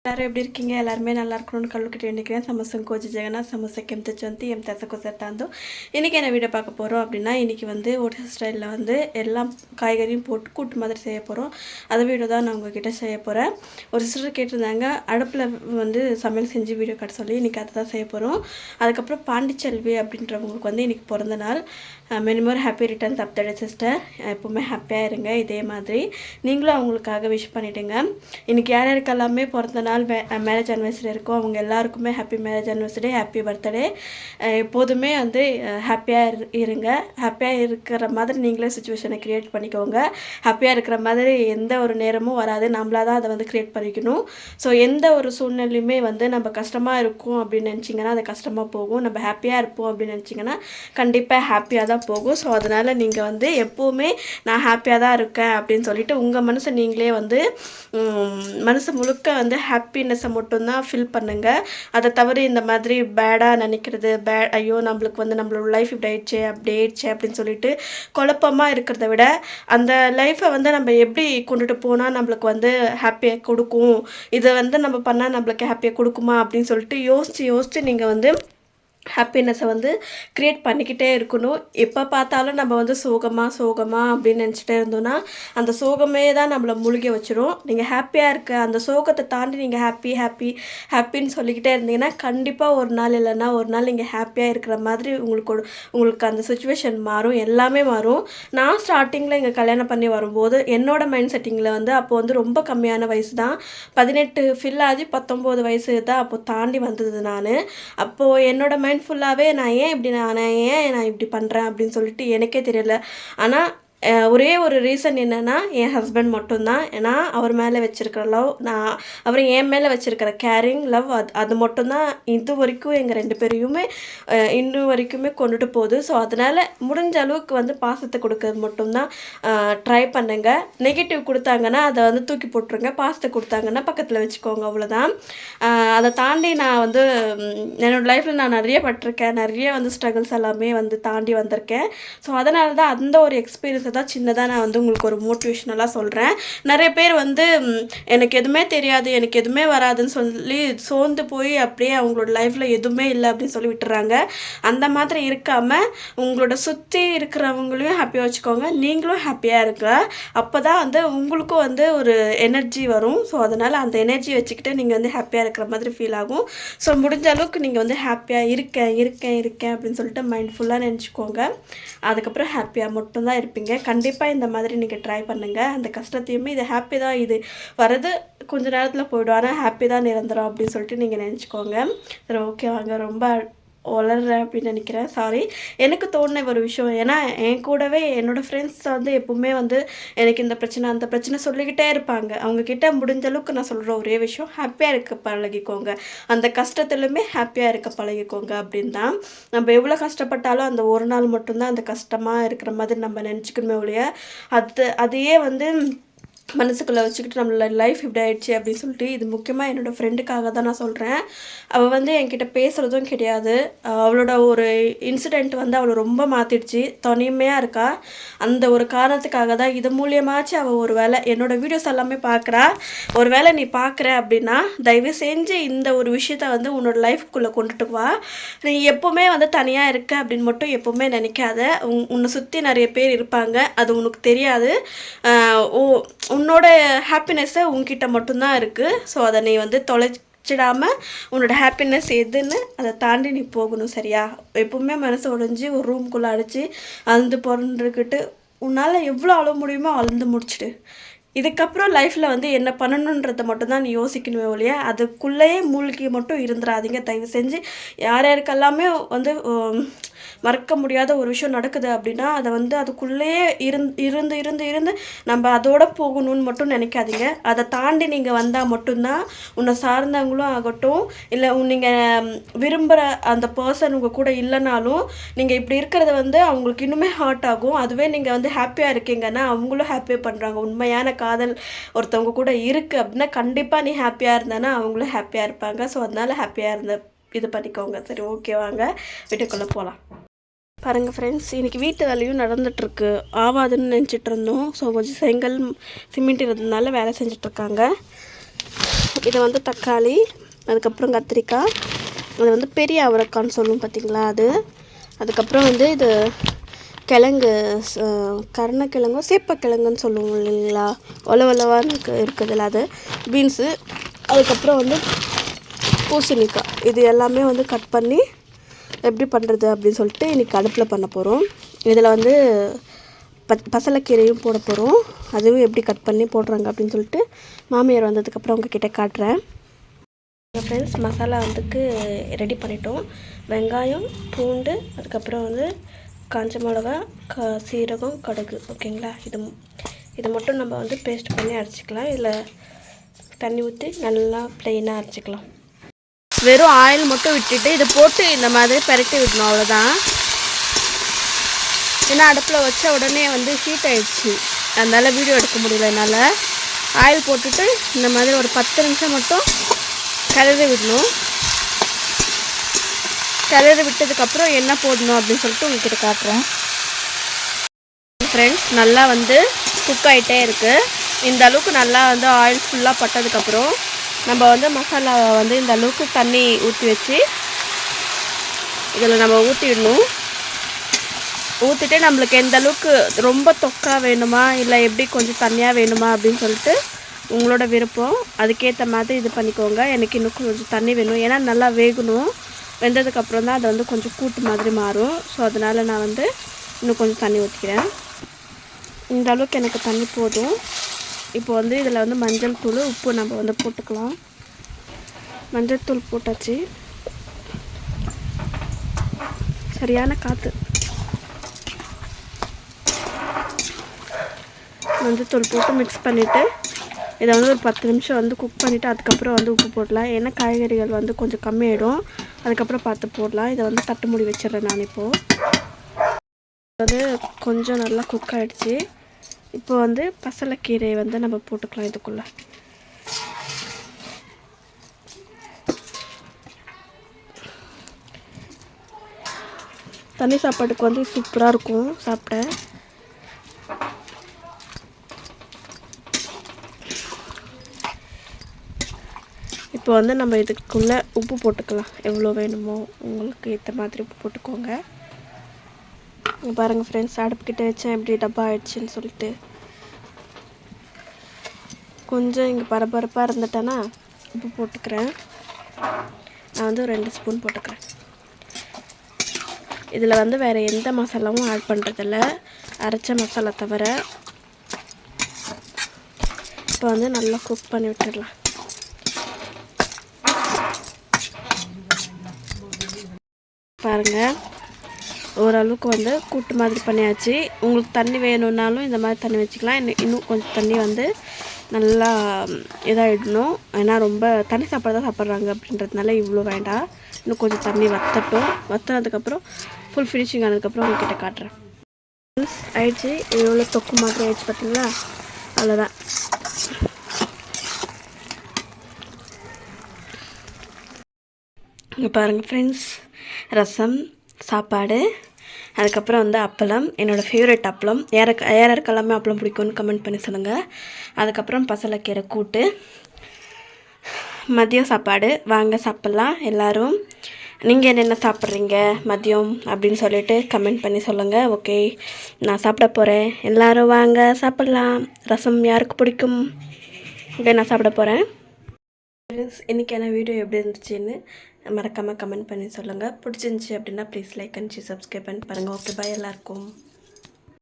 எல்லாரும் எப்படி இருக்கீங்க? எல்லாருமே நல்லா இருக்கணும்னு கல்லுக்கிட்டு வேண்டிக்கிறேன். ಸಮಸ್ಯೆ ಕೋಚಿ ಜಗನ್ನಾಥ್ ಸಮಸ್ಯೆ ಕೆಮ್ತಚ್ಚಂತಿ ಎಮ್ ತಸಕ್ಕೋ ಸರ್ತಾಂದು இன்றைக்கி என்ன வீடியோ பார்க்க போகிறோம் அப்படின்னா, இன்றைக்கி வந்து ஒரு ஸ்டைலில் வந்து எல்லாம் காய்கறியும் போட்டு கூட்டு மாதிரி செய்ய போகிறோம். அதை வீடியோ தான் நான் உங்ககிட்ட செய்ய போகிறேன். ஒரு சிஸ்டர் கேட்டிருந்தாங்க அடுப்பில் வந்து சமையல் செஞ்சு வீடியோ காட்ட சொல்லி. இன்றைக்கி அதை தான் செய்ய போகிறோம். அதுக்கப்புறம் பாண்டிச்செல்வி அப்படின்றவங்களுக்கு வந்து இன்றைக்கி பிறந்த நாள். Many more happy returns of the day sister. எப்போவுமே ஹாப்பியாக இருங்க. இதே மாதிரி நீங்களும் அவங்களுக்காக விஷ் பண்ணிவிடுங்க. இன்றைக்கி யார் யாருக்கெல்லாமே பிறந்த நாள் மேரேஜ் அனிவர்சரி இருக்கும் அவங்க எல்லாருக்குமே happy marriage anniversary, happy birthday. எப்போதுமே வந்து ஹாப்பியாக இருங்க. ஹாப்பியாக இருக்கிற மாதிரி நீங்களே சுச்சுவேஷனை க்ரியேட் பண்ணிக்கோங்க. ஹாப்பியாக இருக்கிற மாதிரி எந்த ஒரு நேரமும் வராது, நம்மளாக தான் அதை வந்து க்ரியேட் பண்ணிக்கணும். ஸோ எந்த ஒரு சூழ்நிலையுமே வந்து நம்ம கஷ்டமாக இருக்கும் அப்படின்னு நினச்சிங்கன்னா அது கஷ்டமாக போகும். நம்ம ஹாப்பியாக இருப்போம் அப்படின்னு நினச்சிங்கன்னா கண்டிப்பாக ஹாப்பியாக தான் போகும். ஸோ அதனால் நீங்கள் வந்து எப்போவுமே நான் ஹாப்பியாக தான் இருக்கேன் அப்படின்னு சொல்லிட்டு உங்கள் மனசை நீங்களே வந்து மனசு முழுக்க வந்து ஹாப்பினஸை மட்டும்தான் ஃபில் பண்ணுங்கள். அதை தவிர இந்த மாதிரி பேடாக நினைக்கிறது, ஐயோ நம்மளுக்கு வந்து நம்மளோட லைஃப் இப்படி ஆயிடுச்சு அப்படி ஆயிடுச்சு அப்படின்னு சொல்லிட்டு குழப்பமாக இருக்கிறத விட அந்த லைஃப்பை வந்து நம்ம எப்படி கொண்டுட்டு போனால் நம்மளுக்கு வந்து ஹாப்பியாக கொடுக்கும், இதை வந்து நம்ம பண்ணால் நம்மளுக்கு ஹாப்பியாக கொடுக்குமா அப்படின்னு சொல்லிட்டு யோசித்து நீங்கள் வந்து ஹாப்பினஸை வந்து க்ரியேட் பண்ணிக்கிட்டே இருக்கணும். எப்போ பார்த்தாலும் நம்ம வந்து சோகமாக அப்படின்னு நினச்சிட்டே இருந்தோன்னா அந்த சோகமே தான் நம்மளை மூழ்கி வச்சிரும். நீங்கள் ஹாப்பியாக இருக்க அந்த சோகத்தை தாண்டி நீங்கள் ஹாப்பின்னு சொல்லிக்கிட்டே இருந்தீங்கன்னா கண்டிப்பாக ஒரு நாள் இல்லைன்னா ஒரு நாள் நீங்கள் ஹாப்பியாக இருக்கிற மாதிரி உங்களுக்கு அந்த சுச்சுவேஷன் மாறும், எல்லாமே மாறும். நான் ஸ்டார்டிங்கில் இங்கே கல்யாணம் பண்ணி வரும்போது என்னோடய மைண்ட் செட்டிங்கில் வந்து அப்போது வந்து ரொம்ப கம்மியான வயசு தான், 18 ஃபில் ஆகி 19 வயசு தான் அப்போது தாண்டி வந்தது. நான் அப்போது என்னோட மைண்ட் ஃபுல்லாகவே நான் ஏன் இப்படி பண்ணுறேன் அப்படின்னு சொல்லிட்டு எனக்கே தெரியல. ஆனால் ஒரே ஒரு ரீசன் என்னென்னா என் ஹஸ்பண்ட் மட்டும்தான். ஏன்னா அவர் மேலே வச்சுருக்கிற லவ், அவர் என் மேலே வச்சுருக்கிற கேரிங் லவ், அது மட்டும்தான் இது வரைக்கும் எங்கள் 2 பேரையுமே இன்னும் வரைக்குமே கொண்டுட்டு போகுது. ஸோ அதனால் முடிஞ்ச அளவுக்கு வந்து பாசத்தை கொடுக்கறது மட்டும்தான் ட்ரை பண்ணுங்க. நெகட்டிவ் கொடுத்தாங்கன்னா அதை வந்து தூக்கி போட்டுருங்க, பாசத்தை கொடுத்தாங்கன்னா பக்கத்தில் வச்சுக்கோங்க, அவ்வளோதான். அதை தாண்டி நான் வந்து என்னோடய லைஃப்பில் நான் நிறைய பட்டிருக்கேன், நிறைய வந்து ஸ்ட்ரகிள்ஸ் எல்லாமே வந்து தாண்டி வந்திருக்கேன். ஸோ அதனால தான் அந்த ஒரு எக்ஸ்பீரியன்ஸை தான் சின்னதாக நான் வந்து உங்களுக்கு ஒரு மோட்டிவேஷ்னலாக சொல்கிறேன். நிறைய பேர் வந்து எனக்கு எதுவுமே தெரியாது, எனக்கு எதுவுமே வராதுன்னு சொல்லி சோர்ந்து போய் அப்படியே அவங்களோட லைஃப்பில் எதுவுமே இல்லை அப்படின்னு சொல்லி விட்டுறாங்க. அந்த மாதிரி இருக்காமல் உங்களோட சுற்றி இருக்கிறவங்களையும் ஹாப்பியாக வச்சுக்கோங்க, நீங்களும் ஹாப்பியாக இருக்க. அப்போ தான் வந்து உங்களுக்கும் வந்து ஒரு எனர்ஜி வரும். ஸோ அதனால் அந்த எனர்ஜி வச்சுக்கிட்டு நீங்கள் வந்து ஹாப்பியாக இருக்கிற மாதிரி ஃபீல் ஆகும். ஸோ முடிஞ்ச அளவுக்கு நீங்கள் வந்து ஹாப்பியாக இருக்கேன் அப்படின்னு சொல்லிட்டு மைண்ட்ஃபுல்லாக நினச்சிக்கோங்க. அதுக்கப்புறம் ஹாப்பியாக மட்டும்தான் இருப்பீங்க. கண்டிப்பாக இந்த மாதிரி நீங்கள் ட்ரை பண்ணுங்கள். அந்த கஷ்டத்தையுமே இது ஹாப்பி தான், இது வரது கொஞ்சம் நேரத்தில் போய்டும், ஆனால் ஹாப்பி தான் நிரந்தரம் அப்படின்னு சொல்லிட்டு நீங்கள் நினச்சிக்கோங்க. சரி, ஓகே வாங்க. ரொம்ப வளர்றேன் அப்படின்னு நினைக்கிறேன், சாரி. எனக்கு தோணுன ஒரு விஷயம், ஏன்னா என் கூடவே என்னோடய ஃப்ரெண்ட்ஸ் வந்து எப்பவுமே வந்து எனக்கு இந்த பிரச்சனை அந்த பிரச்சனை சொல்லிக்கிட்டே இருப்பாங்க. அவங்கக்கிட்ட முடிஞ்ச அளவுக்கு நான் சொல்கிற ஒரே விஷயம், ஹாப்பியாக இருக்க பழகிக்கோங்க, அந்த கஷ்டத்துலையுமே ஹாப்பியாக இருக்க பழகிக்கோங்க அப்படின்னு தான். நம்ம எவ்வளோ கஷ்டப்பட்டாலும் அந்த ஒரு நாள் மட்டும்தான் அந்த கஷ்டமாக இருக்கிற மாதிரி நம்ம நினச்சிக்கணுமே ஒழிய அதையே வந்து மனசுக்குள்ளே வச்சுக்கிட்டு நம்மளோட லைஃப் இப்படி ஆயிடுச்சு அப்படின்னு சொல்லிட்டு. இது முக்கியமாக என்னோடய ஃப்ரெண்டுக்காக தான் நான் சொல்கிறேன். அவள் வந்து என்கிட்ட பேசுகிறதும் கிடையாது. அவளோட ஒரு இன்சிடெண்ட் வந்து அவளை ரொம்ப மாற்றிடுச்சு, தனிமையாக இருக்கா. அந்த ஒரு காரணத்துக்காக தான் இது மூலியமாச்சு அவள் ஒரு வேளை என்னோடய வீடியோஸ் எல்லாமே பார்க்குறா. ஒரு வேளை நீ பார்க்குற அப்படின்னா தயவு செஞ்சு இந்த ஒரு விஷயத்த வந்து உன்னோட லைஃப்குள்ளே கொண்டுட்டு வா. நீ எப்போவுமே வந்து தனியாக இருக்க அப்படின்னு மட்டும் எப்போவுமே நினைக்காத. உன்னை சுற்றி நிறைய பேர் இருப்பாங்க, அது உனக்கு தெரியாது. உன்னோட ஹாப்பினஸ்ஸை உன்கிட்ட மட்டும்தான் இருக்குது. ஸோ அதை நீ வந்து தொலைச்சிடாமல் உன்னோட ஹாப்பினஸ் எதுன்னு அதை தாண்டி நீ போகணும், சரியா? எப்பவுமே மனசு உடைஞ்சி ஒரு ரூம்குள்ளே அடித்து அழுந்து புரண்டுக்கிட்டு உன்னால் எவ்வளோ அழுவ முடியுமோ அழுந்து முடிச்சுட்டு இதுக்கப்புறம் லைஃப்பில் வந்து என்ன பண்ணணுன்றதை மட்டும்தான் நீ யோசிக்கணுமே ஒழிய அதுக்குள்ளேயே மூழ்கி மட்டும் இருந்துடாதீங்க தயவு செஞ்சு. யாருக்கெல்லாமே வந்து மறக்க முடியாத ஒரு விஷயம் நடக்குது அப்படின்னா அதை வந்து அதுக்குள்ளேயே இருந்து நம்ம அதோட போகணும்னு மட்டும் நினைக்காதீங்க. அதை தாண்டி நீங்கள் வந்தால் மட்டும்தான் உன்னை சார்ந்தவங்களும் ஆகட்டும், இல்லை நீங்கள் விரும்புகிற அந்த பர்சன் உங்கள் கூட இல்லைனாலும் நீங்கள் இப்படி இருக்கிறத வந்து அவங்களுக்கு இன்னுமே ஹார்ட் ஆகும். அதுவே நீங்கள் வந்து ஹாப்பியாக இருக்கீங்கன்னா அவங்களும் ஹாப்பியாக பண்ணுறாங்க. உண்மையான காதல் ஒருத்தவங்க கூட இருக்குது அப்படின்னா கண்டிப்பாக நீ ஹாப்பியாக இருந்தேன்னா அவங்களும் ஹாப்பியாக இருப்பாங்க. ஸோ அதனால் ஹாப்பியாக இது பண்ணிக்கோங்க. சரி, ஓகே வாங்க வீட்டுக்குள்ளே போகலாம். பாருங்கள் ஃப்ரெண்ட்ஸ், இன்றைக்கி வீட்டு வேலையும் நடந்துகிட்ருக்கு. ஆவாதுன்னு நினச்சிட்டு இருந்தோம். ஸோ கொஞ்சம் செங்கல் சிமெண்ட் இருந்ததுனால வேலை செஞ்சிட்ருக்காங்க. இது வந்து தக்காளி, அதுக்கப்புறம் கத்திரிக்காய், அது வந்து பெரிய அவரைக்கான்னு சொல்லுவோம் பார்த்திங்களா அது. அதுக்கப்புறம் வந்து இது கிழங்கு, கருணக்கிழங்கோ சேப்பக்கிழங்குன்னு சொல்லுவோம் இல்லைங்களா, ஒலவான்னு இருக்குதுல்ல அது, பீன்ஸு. அதுக்கப்புறம் வந்து பூசணிக்காய். இது எல்லாமே வந்து கட் பண்ணி எப்படி பண்ணுறது அப்படின்னு சொல்லிட்டு இன்றைக்கி அடுப்பில் பண்ண போகிறோம். இதில் வந்து பசலைக்கீரையும் போட போகிறோம். அதுவும் எப்படி கட் பண்ணி போடுறாங்க அப்படின்னு சொல்லிட்டு மாமியார் வந்ததுக்கப்புறம் உங்ககிட்ட காட்டுறேன். ஃப்ரெண்ட்ஸ், மசாலா வந்துக்கு ரெடி பண்ணிட்டோம். வெங்காயம், பூண்டு, அதுக்கப்புறம் வந்து காஞ்ச மிளகா, சீரகம், கடுகு. ஓகேங்களா, இது மட்டும் நம்ம வந்து பேஸ்ட் பண்ணி அரைச்சிக்கலாம். இதில் தண்ணி ஊற்றி நல்லா ப்ளெயினாக அரைச்சிக்கலாம். வெறும் ஆயில் மட்டும் விட்டுட்டு இதை போட்டு இந்த மாதிரி பரட்டி விடணும், அவ்வளோதான். ஏன்னா அடுப்பில் வச்ச உடனே வந்து ஹீட் ஆகிடுச்சு, அதனால் வீடியோ எடுக்க முடியல என்னால். ஆயில் போட்டுட்டு இந்த மாதிரி ஒரு 10 நிமிஷம் மட்டும் கிளறி விடணும். கிளறி விட்டதுக்கப்புறம் என்ன போடணும் அப்படின்னு சொல்லிட்டு உங்கள்கிட்ட காட்டுறேன். ஃப்ரெண்ட்ஸ், நல்லா வந்து குக் ஆகிட்டே இருக்குது. இந்த அளவுக்கு நல்லா வந்து ஆயில் ஃபுல்லாக பட்டதுக்கப்புறம் நம்ம வந்து மசாலாவை வந்து இந்த அளவுக்கு தண்ணி ஊற்றி வச்சு இதில் நம்ம ஊற்றிடணும். ஊற்றிட்டு நம்மளுக்கு எந்த அளவுக்கு ரொம்ப தொக்கா வேணுமா இல்லை எப்படி கொஞ்சம் தண்ணியாக வேணுமா அப்படின்னு சொல்லிட்டு உங்களோட விருப்பம், அதுக்கேற்ற மாதிரி இது பண்ணிக்கோங்க. எனக்கு இன்னும் கொஞ்சம் தண்ணி வேணும், ஏன்னா நல்லா வேகணும். வெந்ததுக்கப்புறம் தான் அது வந்து கொஞ்சம் கூட்டு மாதிரி மாறும். ஸோ அதனால் நான் வந்து இன்னும் கொஞ்சம் தண்ணி ஊற்றிக்கிறேன். இந்த அளவுக்கு எனக்கு தண்ணி போதும். இப்போ வந்து இதில் வந்து மஞ்சள் தூள், உப்பு நம்ம வந்து போட்டுக்கலாம். மஞ்சள் தூள் போட்டாச்சு. சரியான காற்று. மஞ்சள் தூள் போட்டு மிக்ஸ் பண்ணிவிட்டு இதை வந்து ஒரு 10 நிமிஷம் வந்து குக் பண்ணிவிட்டு அதுக்கப்புறம் வந்து உப்பு போடலாம். ஏன்னா காய்கறிகள் வந்து கொஞ்சம் கம்மியாயிடும், அதுக்கப்புறம் பார்த்து போடலாம். இதை வந்து தட்டு மூடி வச்சிடுறேன் நான். இப்போது அது கொஞ்சம் நல்லா குக் ஆகிடுச்சு. இப்போ வந்து பசலைக்கீரையை வந்து நம்ம போட்டுக்கலாம் இதுக்குள்ளே. தண்ணி சாப்பாட்டுக்கு வந்து சூப்பராக இருக்கும் சாப்பிட. இப்போ வந்து நம்ம இதுக்குள்ளே உப்பு போட்டுக்கலாம். எவ்வளோ வேணுமோ உங்களுக்கு ஏற்ற மாதிரி உப்பு போட்டுக்கோங்க. பாருங்கள் ஃப்ரெண்ட்ஸ், அடுப்புக்கிட்ட வச்சேன் எப்படி டப்பா ஆயிடுச்சுன்னு சொல்லிட்டு. கொஞ்சம் இங்கே பரபரப்பாக இருந்துட்டேன்னா உப்பு போட்டுக்கிறேன். நான் வந்து 2 ஸ்பூன் போட்டுக்கிறேன். இதில் வந்து வேறு எந்த மசாலாவும் ஆட் பண்ணுறதில்ல, அரைச்ச மசாலா தவிர. இப்போ வந்து நல்லா குக் பண்ணி விட்டுடலாம். பாருங்கள், ஓரளவுக்கு வந்து கூட்டு மாதிரி பண்ணியாச்சு. உங்களுக்கு தண்ணி வேணும்னாலும் இந்த மாதிரி தண்ணி வச்சுக்கலாம். இன்னும் கொஞ்சம் தண்ணி வந்து நல்லா இதாகிடணும், ஏன்னா ரொம்ப தண்ணி சாப்பாடு தான் சாப்பிட்றாங்க அப்படின்றதுனால இவ்வளோ வேண்டாம். இன்னும் கொஞ்சம் தண்ணி வற்றட்டும். வற்றினதுக்கப்புறம் ஃபுல் ஃபினிஷிங் ஆனதுக்கப்புறம் உங்கள்கிட்ட காட்டுறேன். ஆயிடுச்சு. எவ்வளோ தொக்கு மாதிரி ஆயிடுச்சு பார்த்தீங்களா, அவ்வளோதான். இங்கே பாருங்கள் ஃப்ரெண்ட்ஸ், ரசம், சாப்பாடு, அதுக்கப்புறம் வந்து அப்பளம். என்னோடய ஃபேவரட் அப்பளம். யாருக்கு எல்லாமே அப்பளம் பிடிக்கும்னு கமெண்ட் பண்ணி சொல்லுங்கள். அதுக்கப்புறம் பசலைக்கீரை கூட்டு, மதியம் சாப்பாடு. வாங்க சாப்பிட்லாம் எல்லோரும். நீங்கள் என்னென்ன சாப்பிட்றீங்க மதியம் அப்படின்னு சொல்லிட்டு கமெண்ட் பண்ணி சொல்லுங்கள். ஓகே, நான் சாப்பிட போகிறேன். எல்லோரும் வாங்க சாப்பிட்லாம். ரசம் யாருக்கு பிடிக்கும்? ஓகே, நான் சாப்பிட போகிறேன். இன்றைக்கான வீடியோ எப்படி இருந்துச்சுன்னு மறக்காமல் கமெண்ட் பண்ணி சொல்லுங்கள். பிடிச்சிருந்துச்சி அப்படின்னா ப்ளீஸ் லைக் அண்ட் சப்ஸ்கிரைப் பண்ணி பாருங்கள். ஓகே, பாய் எல்லாருக்கும்.